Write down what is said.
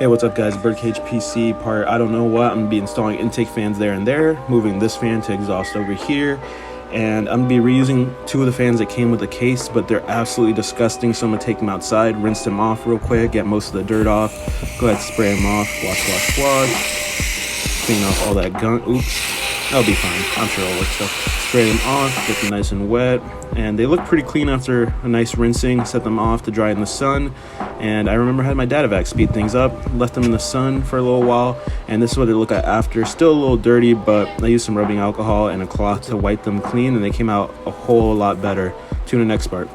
Hey, what's up guys, Birdcage PC part I don't know what. I'm gonna be installing intake fans there and there, moving this fan to exhaust over here, and I'm gonna be reusing two of the fans that came with the case, but they're absolutely disgusting, so I'm gonna take them outside, rinse them off real quick, get most of the dirt off, go ahead, spray them off, wash, clean off all that gunk. Oops, that'll be fine, I'm sure it'll work. So spray them off, get them nice and wet, and they look pretty clean after a nice rinsing. Set them off to dry in the sun, and I remember I had my Dad-Evac speed things up, left them in the sun for a little while, and this is what they look at after. Still a little dirty, but I used some rubbing alcohol and a cloth to wipe them clean, and they came out a whole lot better. Tune in next part.